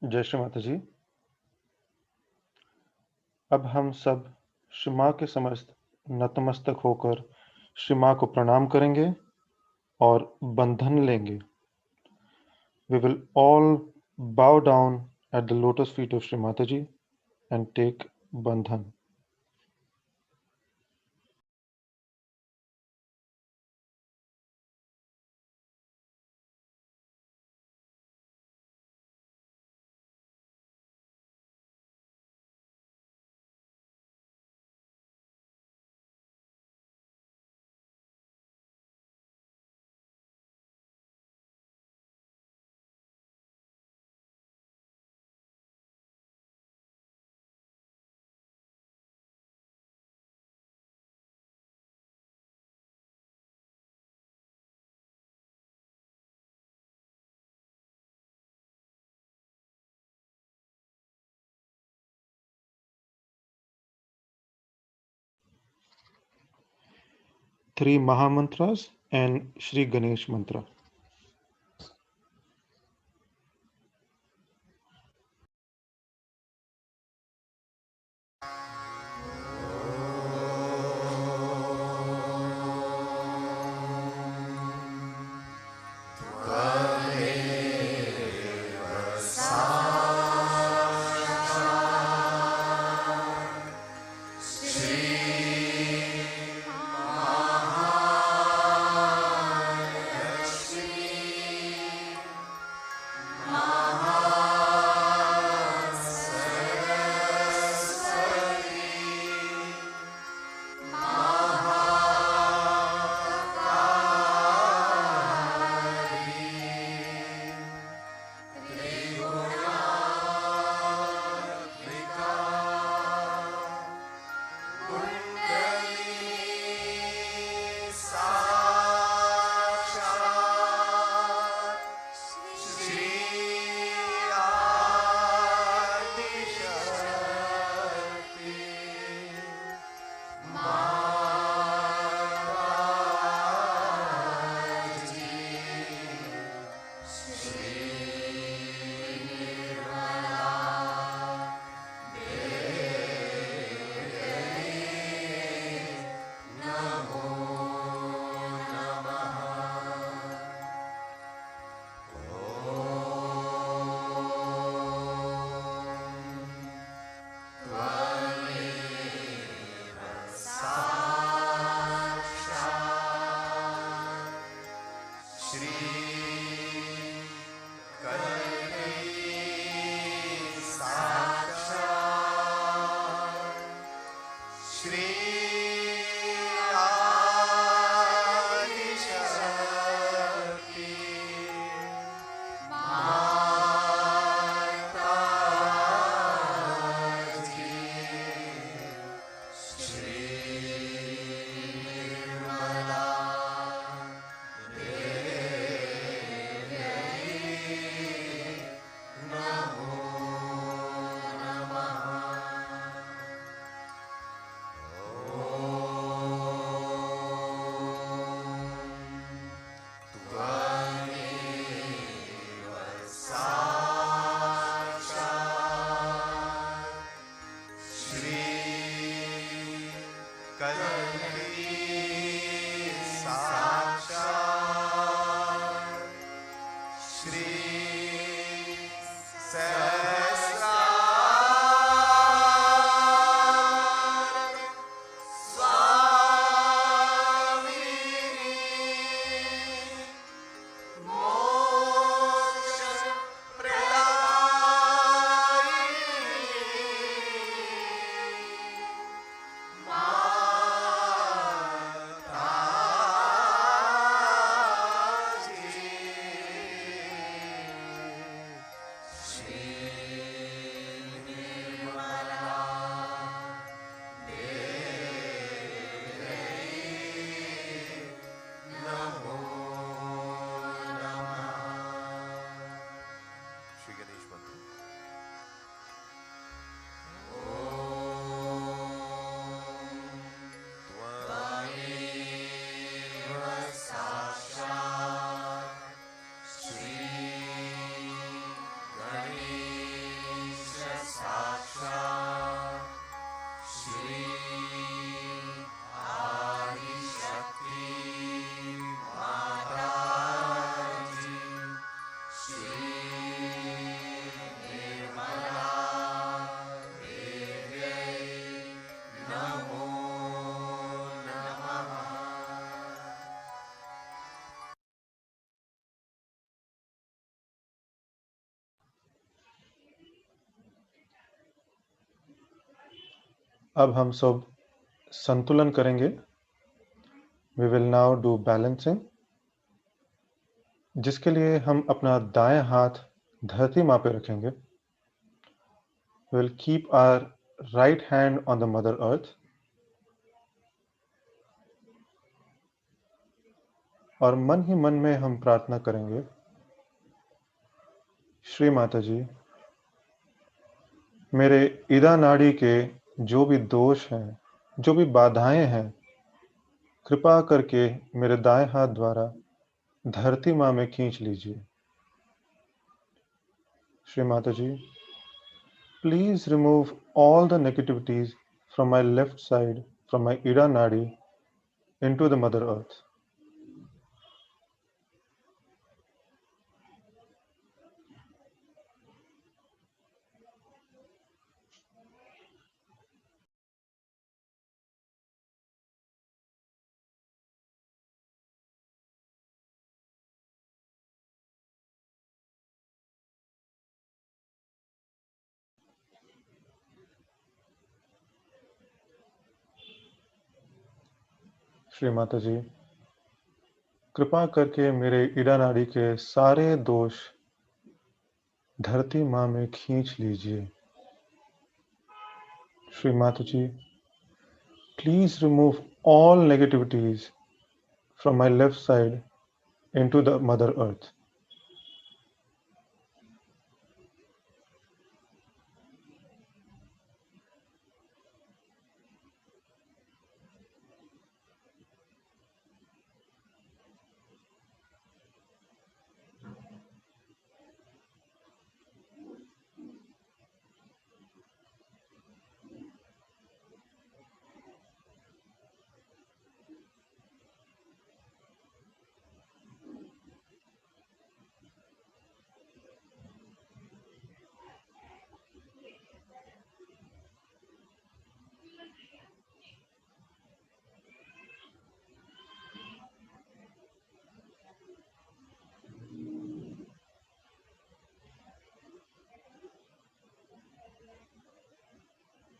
जय श्री माता जी। अब हम सब श्री माँ के समस्त नतमस्तक होकर श्री माँ को प्रणाम करेंगे और बंधन लेंगे। We will all bow down at the lotus feet of Shri Mataji and take bandhan. Three Mahamantras and Shri Ganesh Mantra. Shri अब हम सब संतुलन करेंगे। We will now do balancing, जिसके लिए हम अपना दाएं हाथ धरती माँ पे रखेंगे। We will keep our right hand on the mother earth, और मन ही मन में हम प्रार्थना करेंगे, श्री माता जी, मेरे ईदा नाड़ी के जो भी दोष हैं, जो भी बाधाएं हैं, कृपा करके मेरे दाएं हाथ द्वारा धरती माँ में खींच लीजिए। श्री माता जी, please remove all the negativities from my left side, from my ida nadi into the mother earth. Shri Mata जी, कृपा करके मेरे ईड़ा नाड़ी के सारे दोष धरती माँ में खींच लीजिए। श्री माता जी, please remove all negativities from my left side into the mother earth.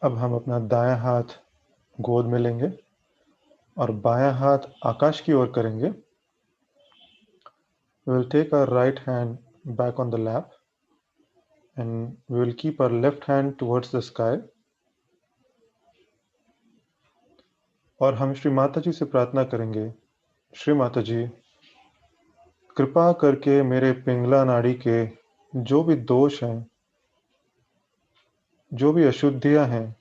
अब हम अपना दायां हाथ गोद में लेंगे और बायां हाथ आकाश की ओर करेंगे। We will take our right hand back on the lap and we will keep our left hand towards the sky. और हम श्री माता जी से प्रार्थना करेंगे, श्री माता जी, कृपा करके मेरे पिंगला नाड़ी के जो भी दोष हैं, जो भी अशुद्धियां हैं,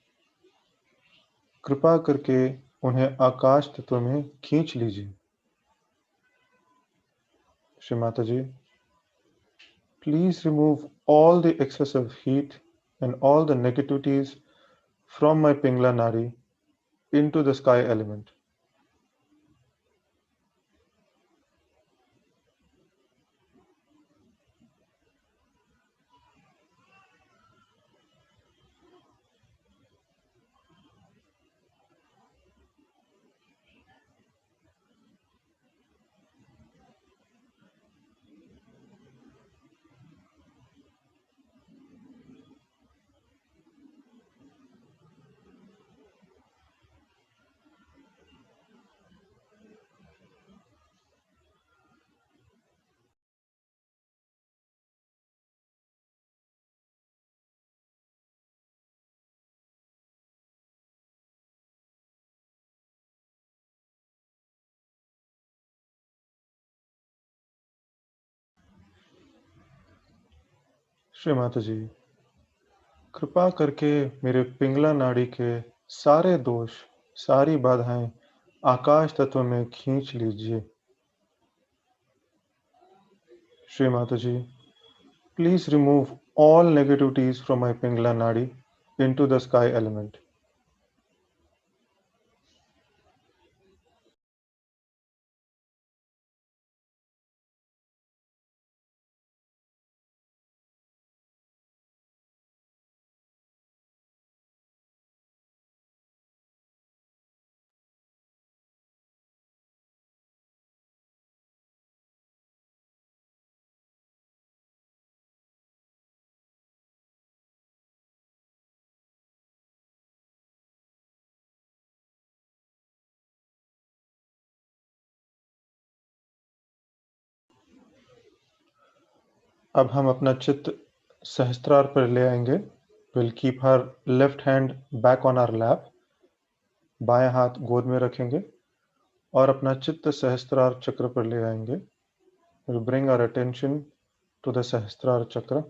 कृपा करके उन्हें आकाश तत्व में खींच लीजिए। Shri Mata ji, please remove all the excessive heat and all the negativities from my pingla nadi into the sky element. Shri Mata जी, कृपा करके मेरे पिंगला नाड़ी के सारे दोष, सारी बाधाएं आकाश तत्व में खींच लीजिए। श्री माता जी, please remove all negativities from my pingla nadi into the sky element. अब हम अपना चित्त सहस्त्रार पर ले आएंगे. We'll keep our left hand back on our lap. बायां हाथ गोद में रखेंगे और अपना चित्त सहस्त्रार चक्र पर ले आएंगे. We'll bring our attention to the सहस्त्रार चक्र.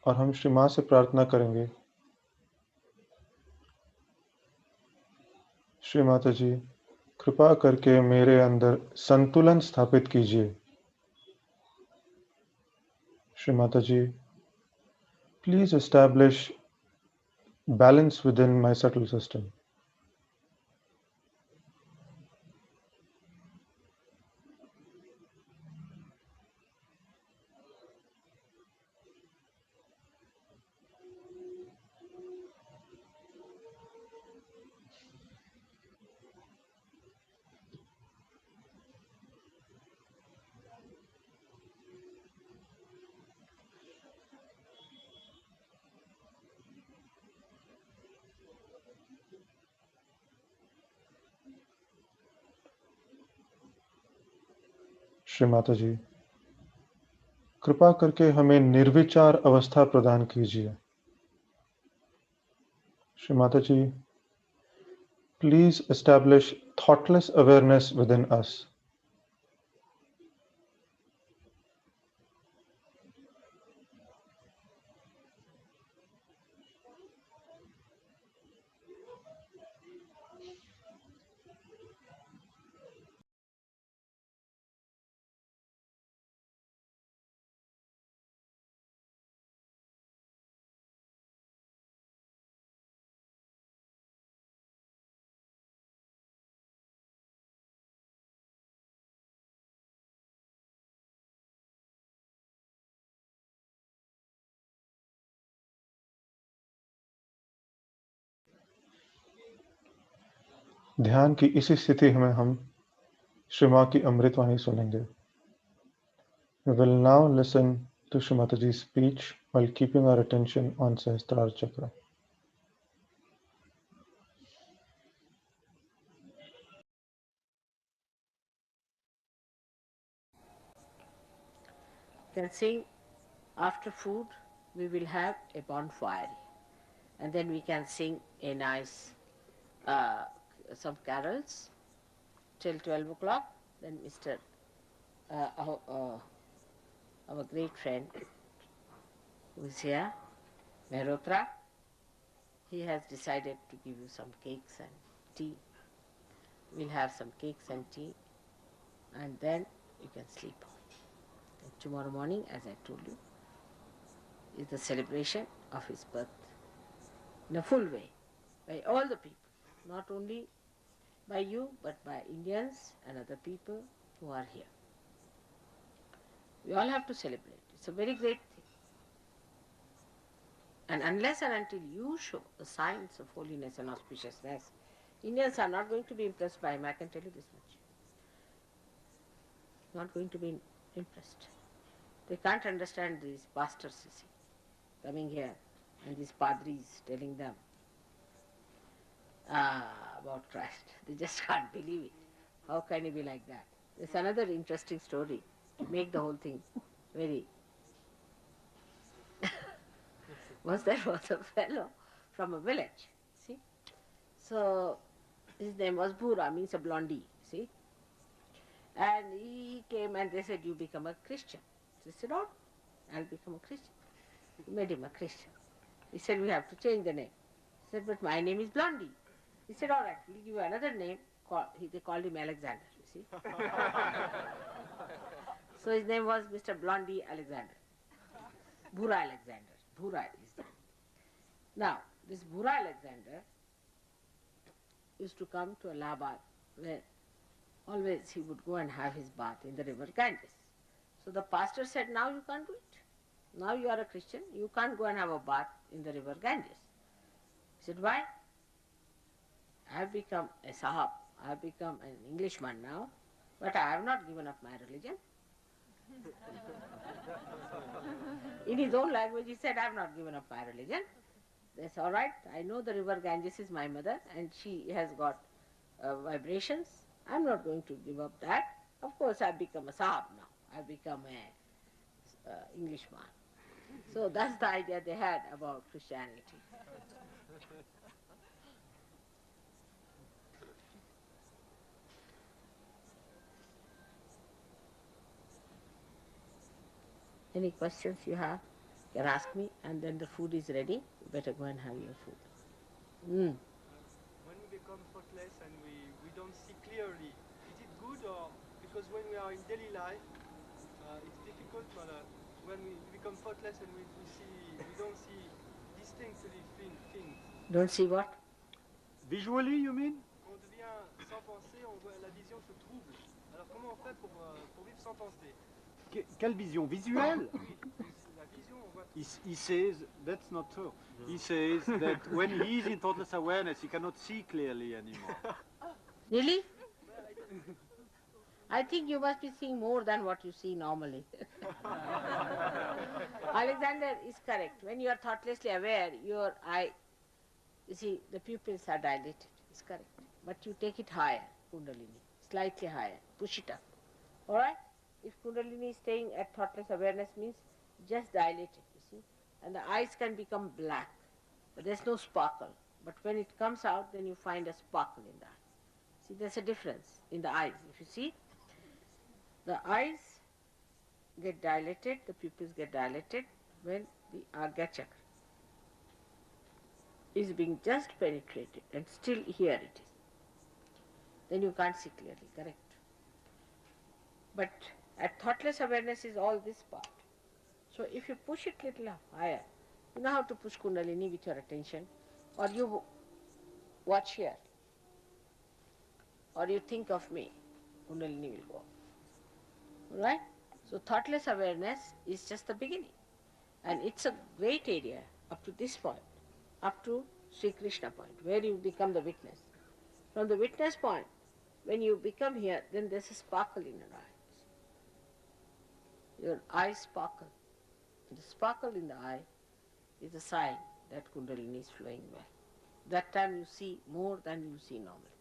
और हम श्री मां से प्रार्थना करेंगे, श्री माता जी, कृपा करके मेरे अंदर संतुलन स्थापित कीजिए. श्री माता जी, please establish balance within my subtle system. Shri Mata जी, कृपा करके हमें निर्विचार अवस्था प्रदान कीजिए. श्री माता जी, please establish thoughtless awareness within us. ध्यान की इसी स्थिति में हम श्री मां की अमृतवाणी सुनेंगे. We will now listen to Shri Mataji's speech while keeping our attention on Sahasrara Chakra. Then sing after food we will have a bonfire, and then we can sing a nice some carols till 12 o'clock. Then Mr. Our great friend who is here, Mehrotra, he has decided to give you some cakes and tea. We'll have some cakes and tea, and then you can sleep off. And tomorrow morning, as I told you, is the celebration of his birth in a full way by all the people, not only by you but by Indians and other people who are here. We all have to celebrate. It's a very great thing. And unless and until you show the signs of holiness and auspiciousness, Indians are not going to be impressed by him, I can tell you this much. Not going to be impressed. They can't understand these pastors, you see, coming here, and these padris telling them about Christ. They just can't believe it. How can he be like that? There's another interesting story to make the whole thing very... there was a fellow from a village, see. So his name was Bhura, means a blondie, see. And he came and they said, you become a Christian. So he said, oh, I'll become a Christian. He made him a Christian. He said, we have to change the name. He said, but my name is Blondie. He said, all right, we'll give you another name. They called him Alexander, you see. So his name was Mr. Blondie Alexander. Bhura Alexander. Bhura is the name. Now, this Bhura Alexander used to come to Allahabad, where always he would go and have his bath in the river Ganges. So the pastor said, now you can't do it. Now you are a Christian, you can't go and have a bath in the river Ganges. He said, why? I have become a Sahab, I have become an Englishman now, but I have not given up my religion. In his own language he said, I have not given up my religion. That's all right. I know the river Ganges is my mother and she has got vibrations. I'm not going to give up that. Of course, I've become a Sahab now. I've become a Englishman. So that's the idea they had about Christianity. Any questions you have, you can ask me, and then the food is ready. You better go and have your food. When we become thoughtless and we don't see clearly, is it good or because when we are in daily life, it's difficult, but when we become thoughtless and we don't see distinctly things. Don't see what? Visually, you mean? Quand on devient sans penser, la vision se trouble. Alors comment on fait pour vivre sans penser? Quelle vision visuelle? Oui, la vision, on voit. He says that's not true. He says that when he is in thoughtless awareness, he cannot see clearly anymore. Really? I think you must be seeing more than what you see normally. Alexander is correct. When you are thoughtlessly aware, your eye, you see, the pupils are dilated. It's correct. But you take it higher, Kundalini, slightly higher. Push it up. All right? If Kundalini is staying at thoughtless awareness means just dilate it, you see. And the eyes can become black. But there's no sparkle. But when it comes out, then you find a sparkle in the eye. See, there's a difference in the eyes. If you see, the eyes get dilated, the pupils get dilated when the Agya Chakra is being just penetrated and still here it is. Then you can't see clearly, correct? But at thoughtless awareness is all this part. So if you push it little higher, you know how to push Kundalini with your attention, or you watch here, or you think of me, Kundalini will go. Alright? So thoughtless awareness is just the beginning. And it's a great area up to this point, up to Sri Krishna point, where you become the witness. From the witness point, when you become here, then there's a sparkle in your eyes. Your eyes sparkle. And the sparkle in the eye is a sign that Kundalini is flowing well. That time you see more than you see normally.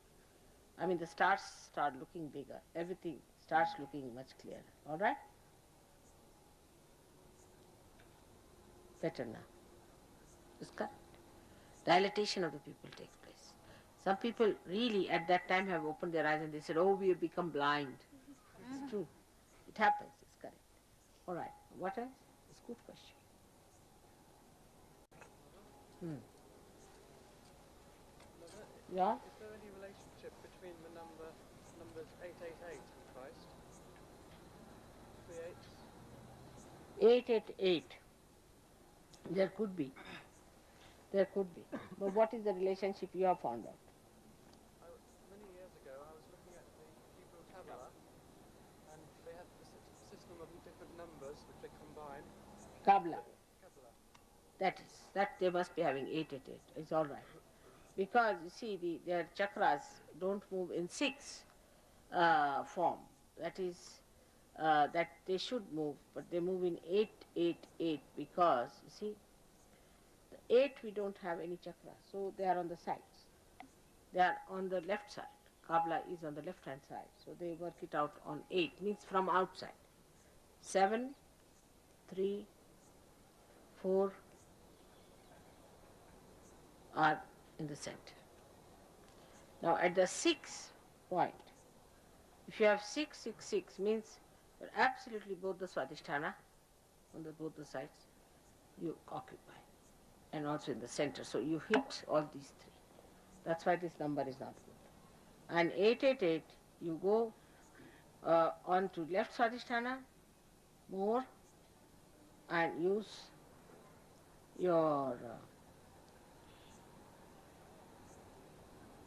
I mean, the stars start looking bigger. Everything starts looking much clearer. All right? Better now. It's correct. Dilatation of the pupil takes place. Some people really at that time have opened their eyes and they said, oh, we have become blind. It's true. It happens. It's correct. All right. What else? It's a good question. Yeah? Is there any relationship between the numbers 888 and Christ? 3 8s? 888. There could be. There could be. But what is the relationship you have found out? Many years ago, I was looking at the Hebrew Kabbalah, and they had this system of different numbers which they combine. Kabbalah. Kabbalah. That they must be having 888. It's all right. Because you see, their chakras don't move in 6 form. That is, that they should move, but they move in 888 because, you see, the 8 we don't have any chakra, so they are on the sides. They are on the left side. Kabbalah is on the left hand side, so they work it out on 8, means from outside. 7, 3, 4 are in the center. Now at the 6th point, if you have 6, 6, 6 means you're absolutely both the Swadhisthana on both the sides you occupy, and also in the center. So you hit all these 3. That's why this number is not good. And 888, you go on to left Swadhisthana more and use your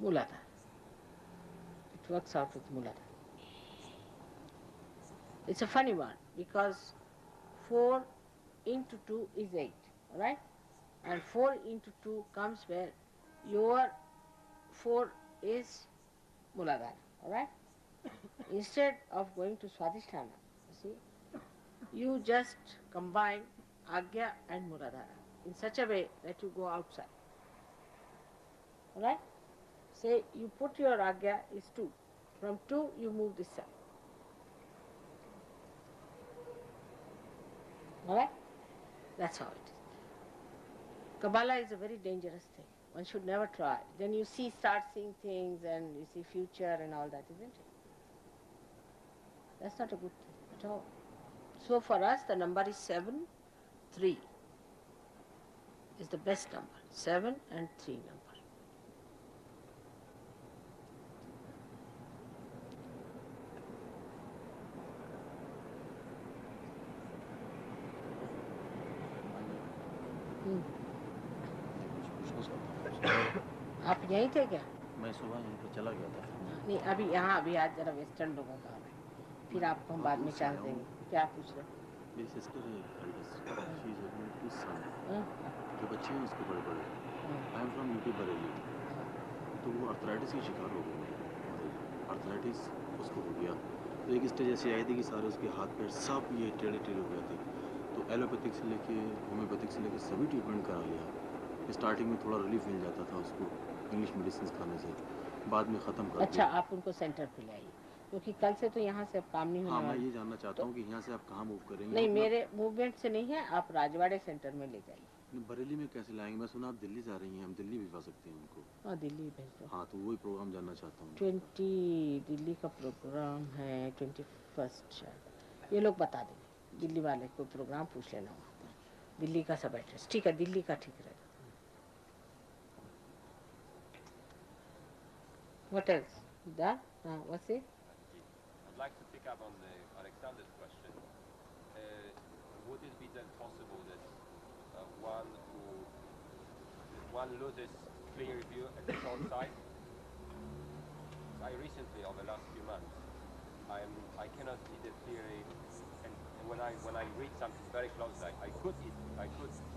Muladhara. It works out with Muladhara. It's a funny one because 4 into 2 is 8, right? And 4 into 2 comes where your 4 is Muladhara, alright? Instead of going to Swadhisthana, you see, you just combine Agya and Muladhara in such a way that you go outside. Alright? Say you put your agya is 2. From 2 you move this side. Alright? That's how it is. Kabbalah is a very dangerous thing. One should never try. Then you start seeing things and you see future and all that, isn't it? That's not a good thing at all. So for us the number is 7, 3 is the best number. 7 and 3 number. आप यहीं थे क्या? मैं सुबह यहीं पे चला गया था। नहीं अभी यहाँ अभी आज जरा वेस्टर्न लोगों का है, फिर आपको हम बाद में चांस देंगे। क्या पूछ रहे? मेरी सिस्टर है, शी इज हैविंग 2 सन। जो बच्चे हैं उसके बड़े बड़े। I am from UP Bareilly. तो वो आर्थराइटिस की शिकार हो गई। आर्थराइटिस उसको हो गया तो एक स्टेज ऐसी आई थी कि सारे उसके हाथ पैर सब ये टेढ़े टेढ़े हो गए थे। तो एलोपैथिक से लेके होम्योपैथिक से लेके सभी ट्रीटमेंट करा लिया। स्टार्टिंग में थोड़ा रिलीफ मिल जाता था उसको इंग्लिश मेडिसिन खाने से, बाद में ख़त्म कर दिया। अच्छा आप उनको सेंटर पे लाइए क्योंकि कल से तो यहाँ से अब काम नहीं होने हाँ, वाला। मैं ये जानना चाहता हूँ कि यहाँ से आप कहाँ मूव करेंगे? नहीं मेरे मूवमेंट से नहीं है, आप राजवाड़े सेंटर में ले जाइए। बरेली में कैसे लाएंगे? मैं सुना आप दिल्ली जा रही हैं, हम दिल्ली भिजवा सकते हैं उनको। हाँ दिल्ली भेज दो। हाँ तो वही प्रोग्राम जानना चाहता हूँ। 20 दिल्ली का प्रोग्राम है, 21 शायद। ये लोग बता देंगे, दिल्ली वाले को प्रोग्राम पूछ लेना वहाँ पर, दिल्ली का सब एड्रेस। ठीक है, दिल्ली का ठीक रहेगा। What else? That? What's it? I'd like to pick up on Alexander's question. Would it be then possible that one loses clear view at the short side? I recently, over the last few months, I cannot see that clearly, and when I read something very closely, I could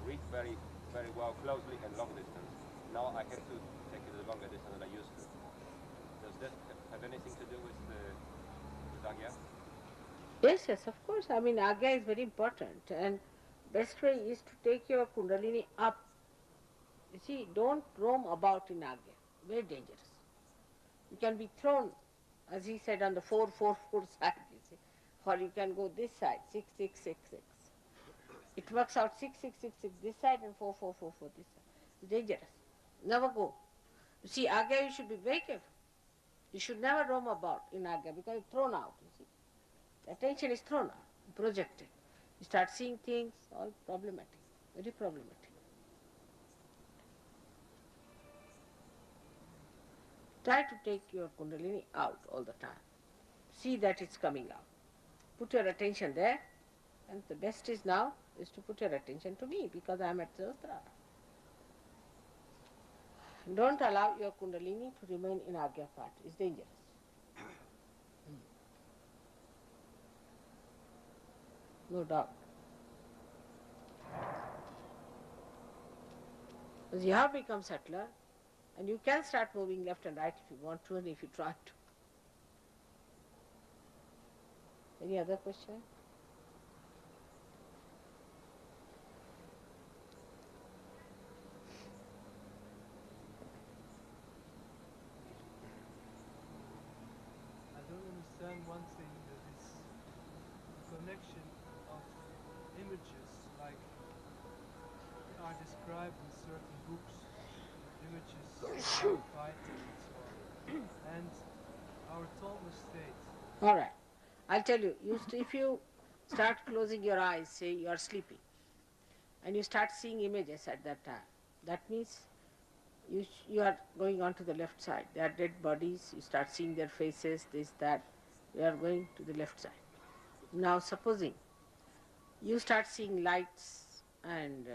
read very well closely and long distance. Now I have to take it a longer distance than I used to. Does that have anything to do with Agya? Yes, of course. I mean, Agya is very important, and best way is to take your Kundalini up. You see, don't roam about in Agya. Very dangerous. You can be thrown, as he said, on the 4-4-4 side, you see, or you can go this side, 6-6-6-6. It works out 6-6-6-6 this side and 4-4-4-4 this side. It's dangerous. Never go. You see, Agya you should be very careful. You should never roam about in Agya because you're thrown out, you see. The attention is thrown out, projected. You start seeing things, all problematic, very problematic. Try to take your Kundalini out all the time. See that it's coming out. Put your attention there, and the best is now is to put your attention to me because I am at Sahasrara. Don't allow your Kundalini to remain in Agya part. It's dangerous. No doubt. Because you have become subtler and you can start moving left and right if you want to and if you try to. Any other question? I don't understand one thing, that is the connection of images like are described in certain books, images of fighting and so on, and our tonal state. All right. I'll tell you, if you start closing your eyes, say you are sleeping, and you start seeing images at that time, that means you are going on to the left side. They are dead bodies, you start seeing their faces, this, that, you are going to the left side. Now supposing you start seeing lights and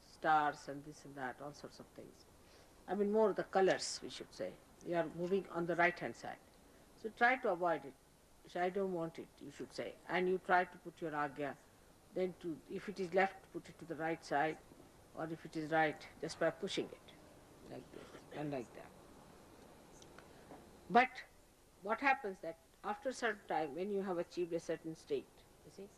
stars and this and that, all sorts of things. I mean more the colors we should say. You are moving on the right hand side. So try to avoid it. So I don't want it, you should say. And you try to put your Agya, then if it is left, put it to the right side, or if it is right, just by pushing it, like this and like that. But what happens that after a certain time, when you have achieved a certain state, you see,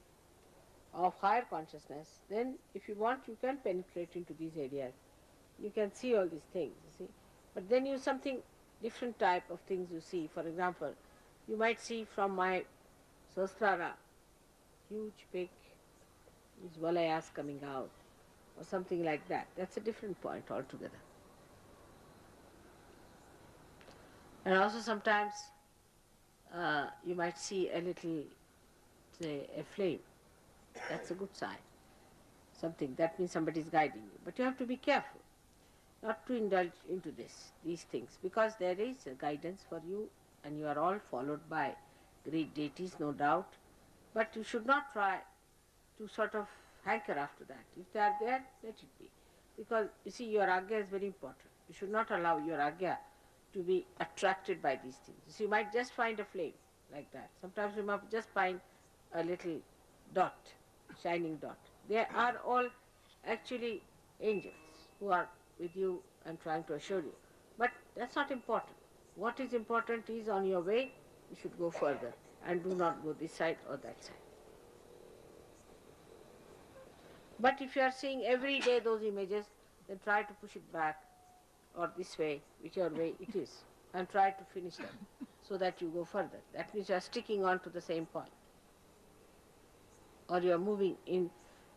of higher consciousness, then if you want, you can penetrate into these areas. You can see all these things, you see. But then you something different type of things you see. For example, you might see from my Sahasrara, huge big these valayas coming out or something like that. That's a different point altogether. And also sometimes you might see a little, say, a flame. That's a good sign. Something, that means somebody is guiding you. But you have to be careful not to indulge into these things, because there is a guidance for you and you are all followed by great deities, no doubt. But you should not try to sort of hanker after that. If they are there, let it be. Because you see, your agya is very important. You should not allow your agya to be attracted by these things. So you might just find a flame like that. Sometimes you might just find a little dot, shining dot. They are all actually angels who are with you and trying to assure you. But that's not important. What is important is on your way, you should go further and do not go this side or that side. But if you are seeing every day those images, then try to push it back or this way, whichever way it is, and try to finish them so that you go further. That means you are sticking on to the same point. Or you are moving in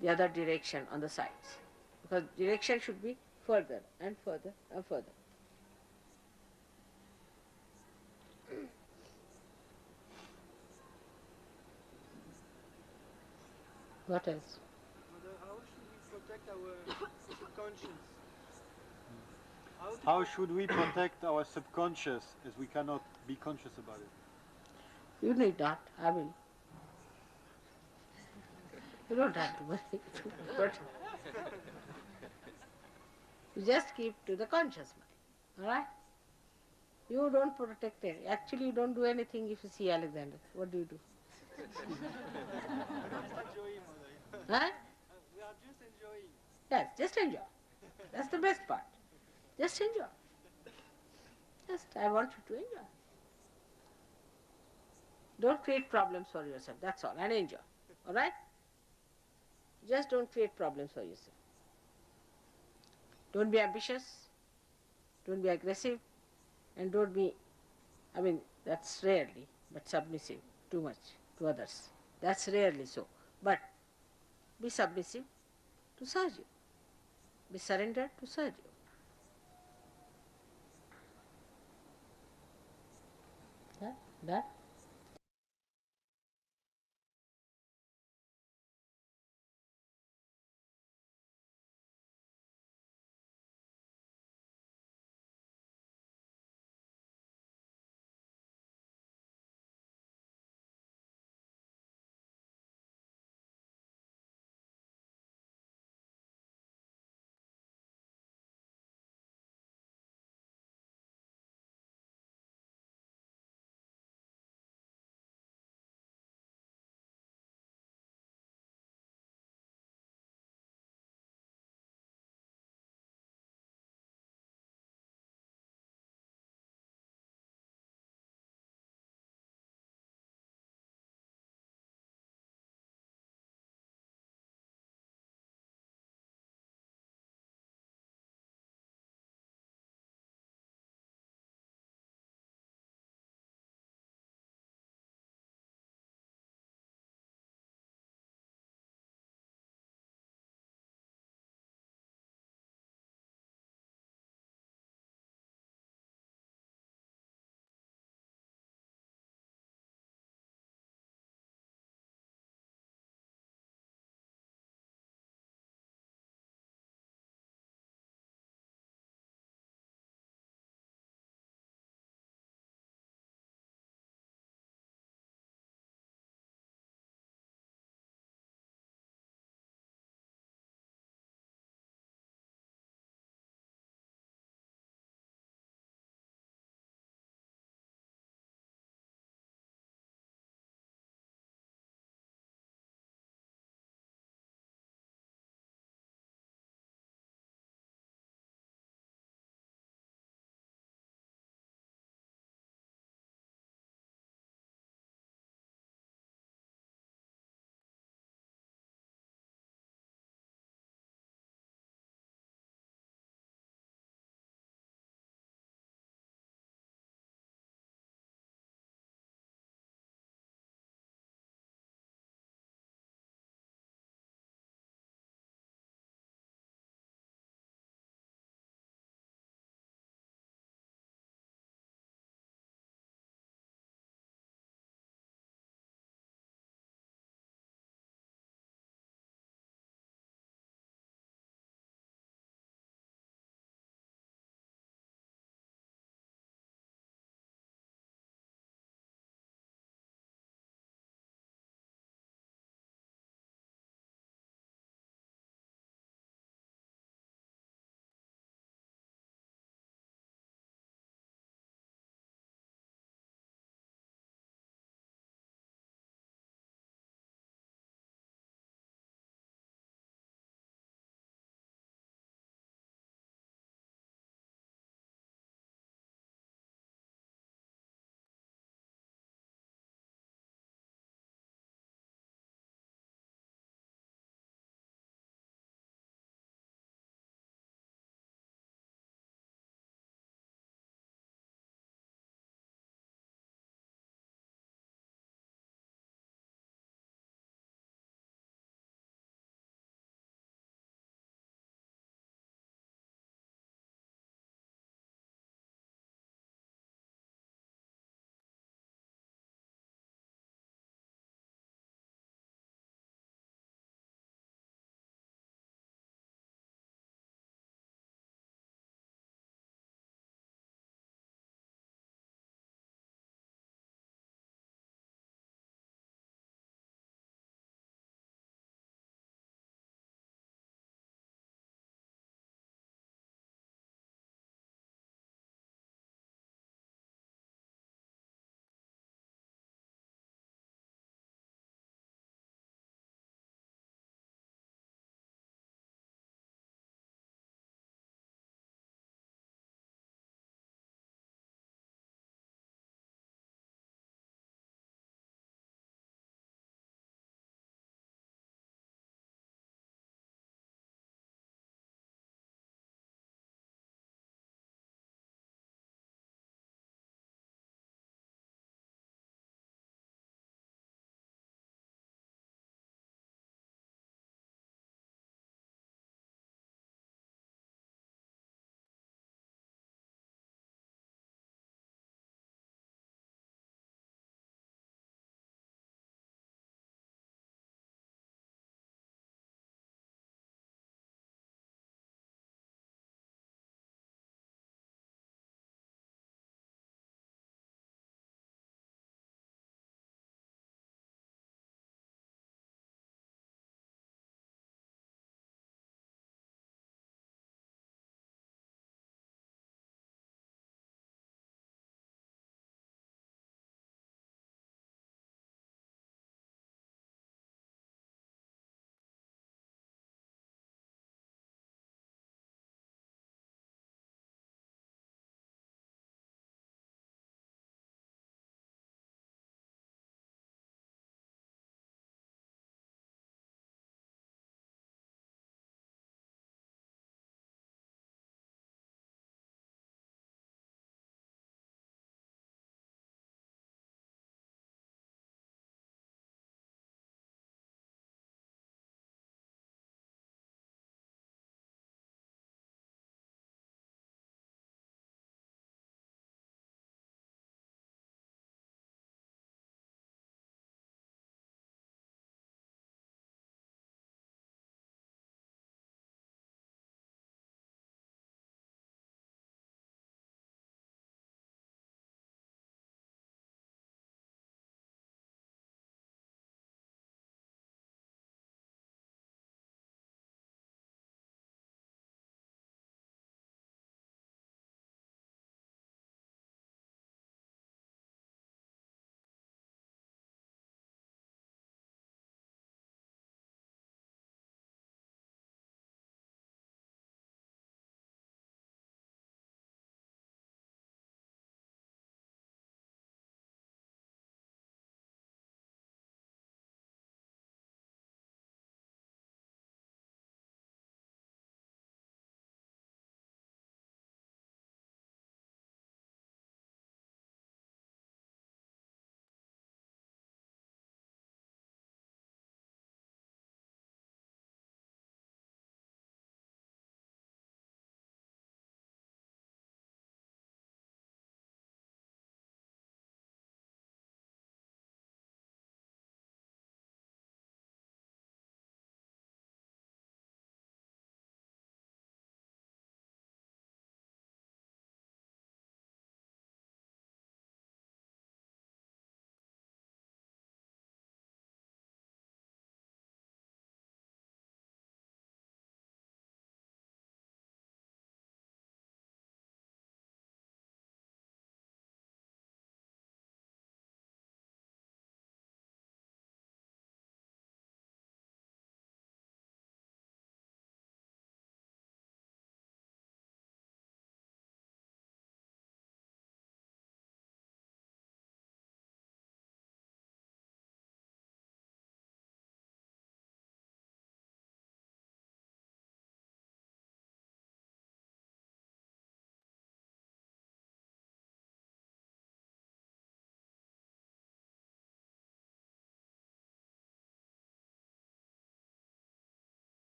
the other direction on the sides. Because direction should be further and further and further. What else? Mother, how should we protect our subconscious? How should we protect our subconscious as we cannot be conscious about it? You need not. I will. You don't have to worry. But you just keep to the conscious mind. Alright? You don't protect it. Actually, you don't do anything if you see Alexander. What do you do? Enjoying, Mother. Huh? We are just enjoying. Yes, just enjoy. That's the best part. Just enjoy. Just, I want you to enjoy. Don't create problems for yourself, that's all, and enjoy. Alright? Just don't create problems for yourself. Don't be ambitious, don't be aggressive, and don't be, that's rarely, but submissive too much to others. That's rarely so. But be submissive to Sahaja. Be surrendered to Sahaja. That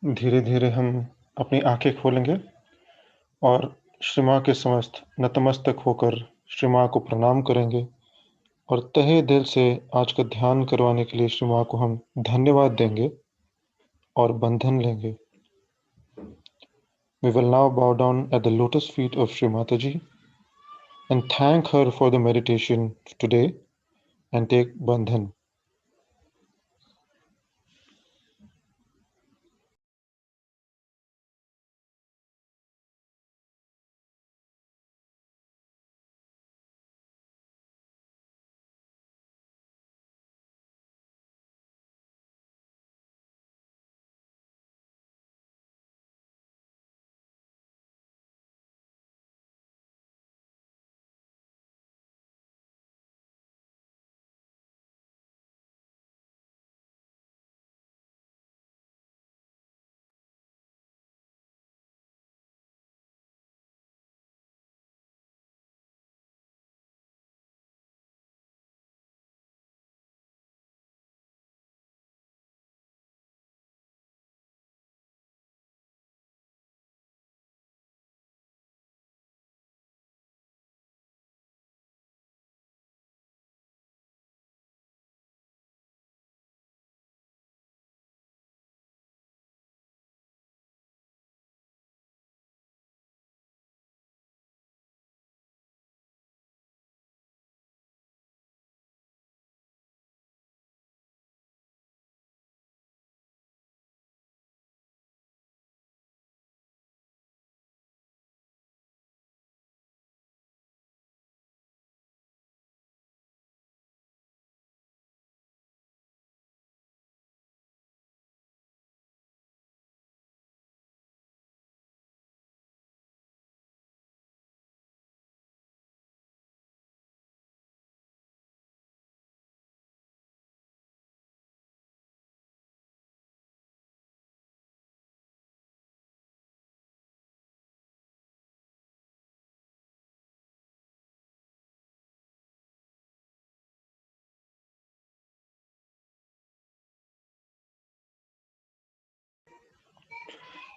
धीरे धीरे हम अपनी आंखें खोलेंगे और श्री माँ के समस्त नतमस्तक होकर श्री माँ को प्रणाम करेंगे और तहे दिल से आज का ध्यान करवाने के लिए श्री माँ को हम धन्यवाद देंगे और बंधन लेंगे. We will now bow down at the lotus feet of Shri Mataji and thank her for the meditation today and take bandhan.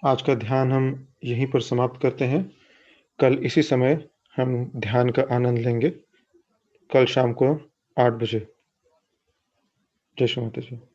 आज का ध्यान हम यहीं पर समाप्त करते हैं. कल इसी समय हम ध्यान का आनंद लेंगे. कल शाम को 8 बजे. जय श्री माता जी.